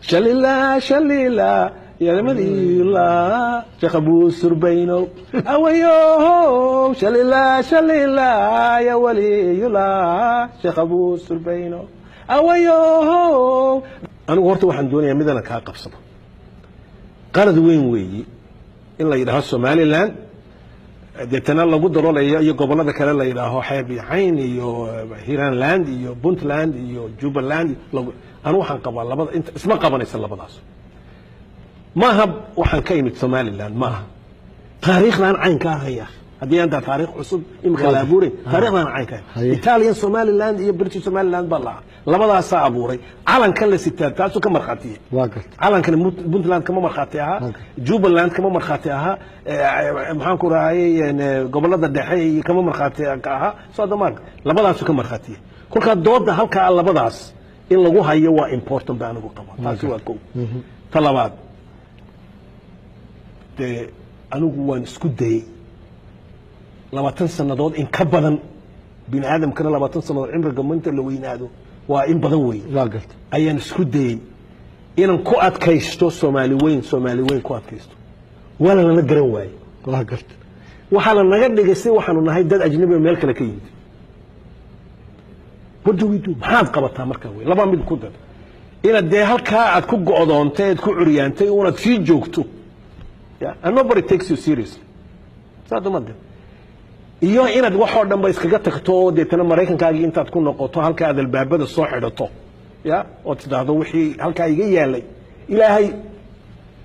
شليلا شليلا يا مدي الله شيخ ابو سربينو اويو شليلا شليلا يا ولي الله شيخ ابو سربينو اويو انا ورت waxaan doonayaa midana ka qabsado qarad weyn weeyi in la yiraahdo Somaliland deetana lagu daroolayo iyo gobolada kale la yiraahdo xeeb yahayn iyo Hiranland iyo Puntland iyo Jubaland anu waxaan qabaa labada inta isma qabanaysa labadaas maaha waxaan ka imid Somaliland maaha taariikhdan caynka ah ayaa hadii aan taariikh cusub imka la abuuray taariikhdan caynka Italian Somaliland iyo British Somaliland baa labadaas abuuray calanka la sitaa taas ka marxatiye calanka Puntland kama marxati aha Jubaland kama marxati aha maxaan ku raayay gobolada dhexe kama marxati aha Soomaaliya labadaas ka marxatiye kulka dooda halka labadaas in lagu hayo waa important baan ugu qabo taasi waa koow talabaad anigu waan isku dayay 20 sanadood in ka badan bin aadam kana 20 sanadood cimriga inta la weynaado waa in badan weey ayaan isku dayay inaan ku adkaysto Soomaali weyn ku adkaysto wala la garan waay waxa la naga dhigaysay waxaanu nahay dad ajnabi meel kale ka yimid wadawiidu maxaad qabataa markaa weey laba mid ku dad ina de halka aad ku go'doontay ku curyaantay oo aad sii joogto and nobody takes you seriously saadamada iyo inaad wax oo dhan ba iskaga tagto deetana Mareykankaaga intaad ku noqoto halka aad albaabada soo xidhato oo tidaado wixii halka iga yeelay ilaahay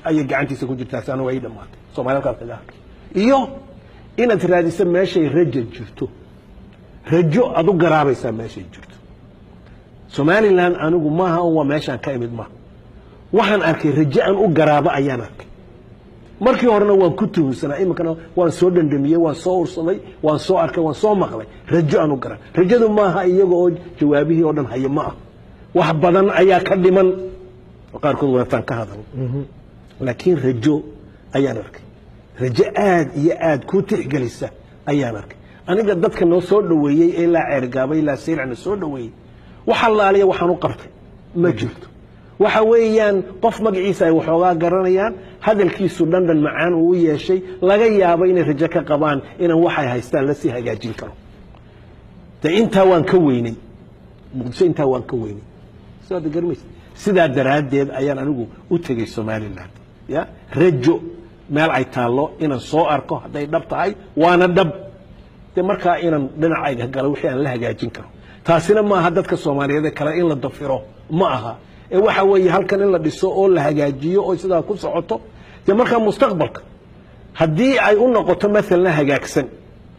ay gacantiisa ku jirtaa sano way dhamaatay Soomaaliya ka tagaa iyo inaad raadiso meeshay rajo jirto rajo adu garaabaysa meeshay jirto Somaliland anigu maaha oo meeshan ka imid ma waxaan arkay rajo aan u garaabo ayaan arkay markii horena waan ku tuhunsanaa imikana waan soo dhandhamiyay waan soo ursaday waan soo arkay waan soo maqlay rajo aanu garan rajadu maaha iyaga oo jawaabihii oo dhan haya ma wax badan ayaa ka dhiman qaarkood wadataan ka hadal laakiin rajo ayaan arkay rajo aad iyo aad ku tixgelisa ayaan arkay aniga dadka noo soo dhaweeyay ee la ceergaabay la seelana soo dhaweeyay waxa laaliya waxaan u qabtay ma jirto waxa weeyaan qof magaciisa ay waxoogaa garanayaan hadalkiisu dhandan macaan uu yeeshay laga yaabo inay rajo ka qabaan inaan waxay haystaan la sii hagaajin karo inta waan ka weynay muqdisho inta waan ka weynay sida garmis sida daraadeed ayaan anigu u tagay Somaliland rajo meel ay taalo inaan soo arko haday dhab tahay waana dhab markaa inaan dhinacayga galo wixii aan la hagaajin karo taasina ma aha dadka Soomaaliyeed kale in la dafiro ma aha waxa weeye halkan in la dhiso oo la hagaajiyo oo sidaa ku socoto markaa mustaqbalka hadii ay u noqoto mesela hagaagsan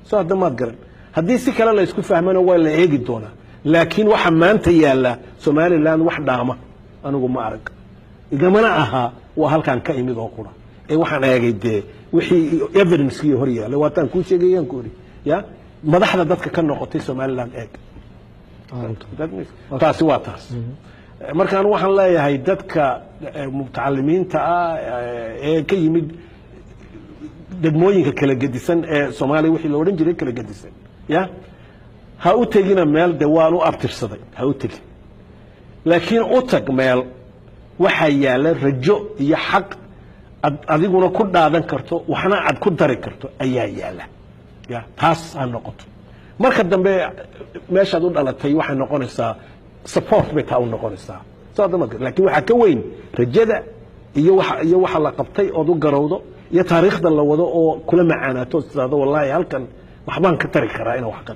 soo hadamaad garan hadii si kale la isku fahmano waa la eegi doonaa laakiin waxa maanta yaala Somaliland wax dhaama anigu ma arag igamana aha waa halkan ka imid oo qura waxaan eegay wixii evidence iyo hor yaala waataan ku sheegayaan ku madaxda dadka ka noqotay Somaliland eeg taasi waa taas markaan waxaan leeyahay dadka mutacalimiinta ee ka yimid degmooyinka kala gedisan ee Soomaaliya wixii la oran jiray kala gedisan ha u tagina meel dawaan u abtirsaday ha u tagi laakiin u tag meel waxa yaala rajo iyo xaq adiguna ku dhaadan karto waxna aad ku dari karto ayaa yaala taas aan noqoto marka dambe meeshaad u dhalatay waxay noqonaysaa support bay taa u noqonaysaa saadamada laakiin waxa ka weyn rajada iyo waxa la qabtay oo u garowdo iyo taariikhda la wado oo kula macaanaato sidaado wallahi halkan waxbaan ka tari karaa inaan wax ka